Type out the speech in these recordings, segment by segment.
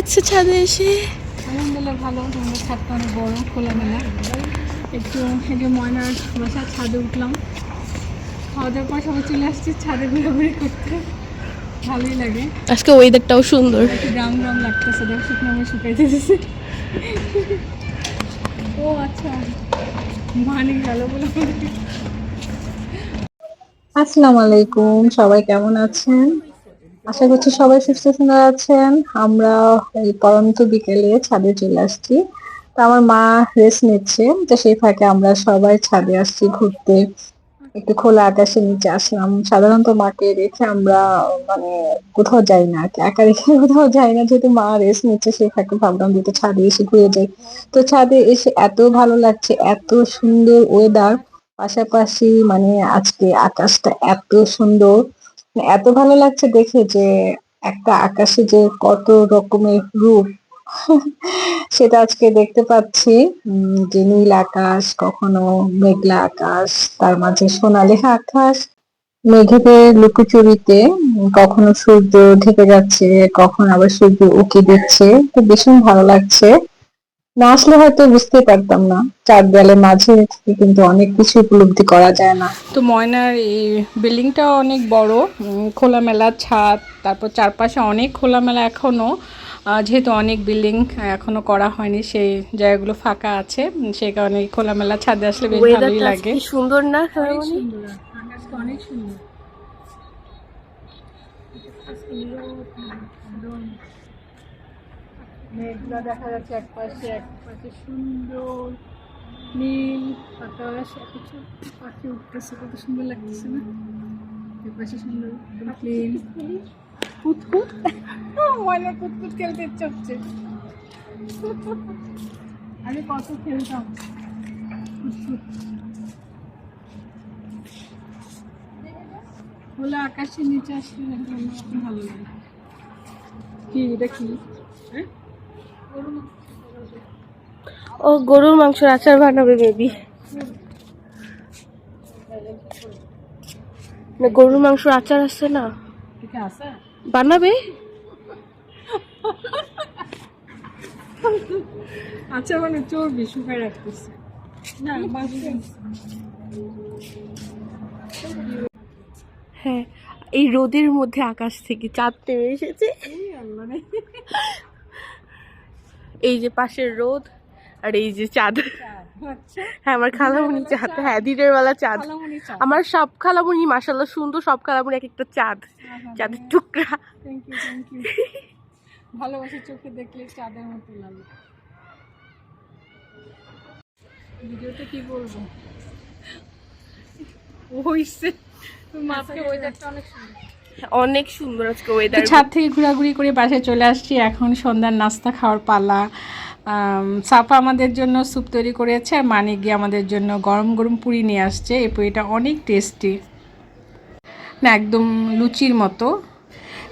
লাগছে ছাদে এসে? আলহামদুলিল্লাহ ভালো। আমাদের ছাদটা অনেক বড়, খোলামেলা। একটু এই যে ময়নার বাসার ছাদে উঠলাম, খাওয়া দাওয়ার পর সবাই চলে আসছি ছাদে ঘোরাঘুরি করতে, ভালোই লাগে। আজকে ওয়েদারটাও সুন্দর। একটু গ্রাম গ্রাম লাগতেছে, দেখ শুকনো আমি শুকাইতে দিয়েছি। ও আচ্ছা, মানে গেল বলে। আসসালামু আলাইকুম, সবাই কেমন আছেন? আশা করছি সবাই সুস্থ সুন্দর আছেন। আমরা এই পরন্ত বিকেলে ছাদে চলে আসছি। তো আমার মা রেস্ট নিচ্ছে, তো সেই ফাঁকে আমরা সবাই ছাদে আসছি ঘুরতে। একটু খোলা আকাশের নিচে আসলাম। সাধারণত মাকে রেখে আমরা মানে কোথাও যাই না আর কি, একা রেখে কোথাও যাই না, যেহেতু মা রেস্ট নিচ্ছে সেই ফাঁকে ভাবলাম যেহেতু ছাদে এসে ঘুরে যাই। তো ছাদে এসে এত ভালো লাগছে, এত সুন্দর ওয়েদার, পাশাপাশি মানে আজকে আকাশটা এত সুন্দর, এত ভালো লাগছে দেখে যে একটা আকাশে যে কত রকমের রূপ সেটা আজকে দেখতে পাচ্ছি। যে নীল আকাশ, কখনো মেঘলা আকাশ, তার মাঝে সোনালি আকাশ, মেঘেদের লুকোচুরিতে কখনো সূর্য ঢেকে যাচ্ছে, কখনো আবার সূর্য উঁকি দিচ্ছে। তো ভীষণ ভালো লাগছে। না আসলে হয়তো বুঝতে পারতাম না, চার দেয়ালের মাঝে থেকে কিন্তু অনেক কিছু উপলব্ধি করা যায় না। তো ময়নার এই বিল্ডিংটাও অনেক বড়, খোলামেলা ছাদ, তারপর চারপাশে অনেক খোলামেলা এখনও, যেহেতু অনেক বিল্ডিং এখনও করা হয়নি, সেই জায়গাগুলো ফাঁকা আছে, সেই কারণে খোলামেলা ছাদে আসলে বেশ ভালোই লাগে। কি সুন্দর না? অনেক সুন্দর, আকাশটা অনেক সুন্দর। মেঘলা দেখা যাচ্ছে একপাশে, একপাশে সুন্দর নীল আকাশ, কিছু পাখি উঠতেছে, কত সুন্দর লাগতেছে না? একপাশে সুন্দর ক্লিন। কুতকুত, ময়না কুতকুত খেলতে ইচ্ছে হচ্ছে। আমি কত খেলতাম কুতকুত। খোলা আকাশের নিচে আসলে ভালো লাগে। কি এটা কি? হ্যাঁ, ও গরুর মাংসের আচার বানাবে বেবি। না, গরুর মাংসের আচার আছে না, এটা আছে বানাবে। আচ্ছা, মানে চর্বি শুকায় রাখতেছে না হ্যাঁ, এই রোদের মধ্যে আকাশ থেকে চাঁদ নেমে এসেছে। এই যে পাশের রোদ আর এই যে চাঁদ। হ্যাঁ, আমার খালামুনি চাঁদ। হ্যাঁ, দিনের বেলা চাঁদ। আমার সব খালামুনি মাশাআল্লাহ সুন্দর, সব খালামুনি এক একটা চাঁদ, চাঁদের টুকরা। Thank you, thank you. ভালোবাসার চোখে দেখলে চাঁদের মতো লাগে। ভিডিওতে কি বলবো, হইছে মাঝে ওয়েদারটা অনেক সুন্দর, অনেক সুন্দর আজকে ওয়েদার। ছাদ থেকে ঘোরাঘুরি করে বাসায় চলে আসছি। এখন সন্ধ্যার নাস্তা খাওয়ার পালা। সাফা আমাদের জন্য স্যুপ তৈরি করেছে, আর মানে গিয়ে আমাদের জন্য গরম গরম পুরি নিয়ে আসছে। এই পুরিটা অনেক টেস্টি, না একদম লুচির মতো।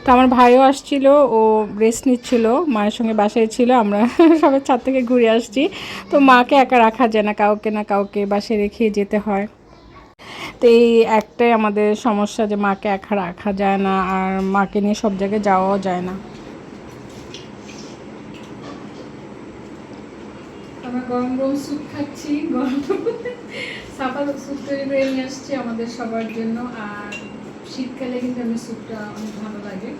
তো আমার ভাইও আসছিল, ও রেস্ট নিচ্ছিল, মায়ের সঙ্গে বাসায় ছিল। আমরা সবাই ছাদ থেকে ঘুরে আসছি। তো মাকে একা রাখা যায় না, কাউকে না কাউকে বাসায় রেখে যেতে হয়। তো এই একটাই আমাদের সমস্যা যে মাকে একা রাখা যায় না, আর মাকে নিয়ে সব জায়গায় যাওয়াও যায় না। আমরা গরম গরম স্যুপ খাচ্ছি, গরম সাফা স্যুপ তৈরি করে নিয়ে আসছি আমাদের সবার জন্য। আর শীতকালে কিন্তু আমি স্যুপটা অনেক ভালো লাগে,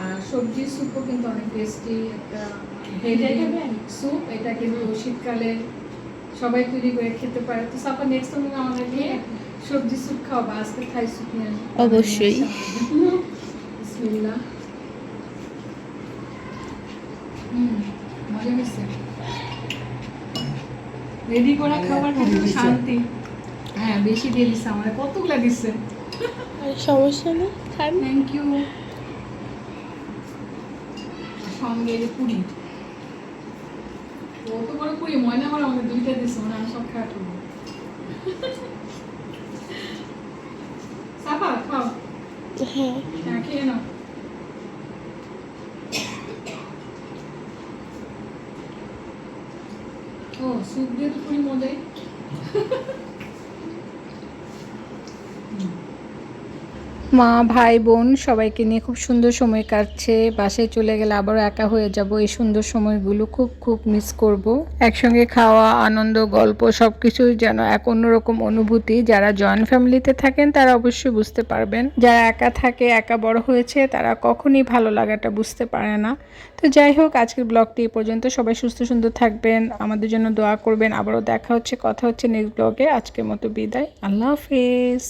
আর সবজির স্যুপও কিন্তু অনেক টেস্টি একটা হেলদি স্যুপ। এটা কিন্তু শীতকালে সবাই তৈরি করে খেতে পারে। তো সাফা নেক্সট টাইম আমাদেরকে সবজি স্যুপ খাওয়াবা, আজকে থাই স্যুপ নিয়ে অবশ্যই। বিসমিল্লাহ। মজা হয়েছে, রেডি করা খাবার শান্তি। হ্যাঁ, বেশি দিয়ে দিচ্ছে, আমার কতগুলা দিচ্ছে। সমস্যা নেই, খান। Thank you. সঙ্গে যে পুরি, কত বড় পুরি, ময়না আমার আমাকে দুইটা দিচ্ছে, মানে আমি সব খাওয়া করবো। সাফা খাও। হ্যাঁ, হ্যাঁ, খেয়ে নাও। ও স্যুপ দিয়ে তো পুরি মজাই। মা ভাই বোন সবাইকে নিয়ে খুব সুন্দর সময় কাটছে। বাসায় চলে গেলে আবারও একা হয়ে যাব। এই সুন্দর সময়গুলো খুব খুব মিস করব। একসঙ্গে খাওয়া, আনন্দ, গল্প সবকিছুই যেন এক অন্যরকম অনুভূতি। যারা জয়েন্ট ফ্যামিলিতে থাকেন তারা অবশ্যই বুঝতে পারবেন। যারা একা থাকে, একা বড় হয়েছে, তারা কখনই ভালো লাগাটা বুঝতে পারে না। তো যাই হোক, আজকের ব্লগটি এই পর্যন্ত। সবাই সুস্থ সুন্দর থাকবেন, আমাদের জন্য দোয়া করবেন। আবারও দেখা হচ্ছে, কথা হচ্ছে নেক্সট ব্লগে। আজকের মতো বিদায়, আল্লাহ হাফেজ।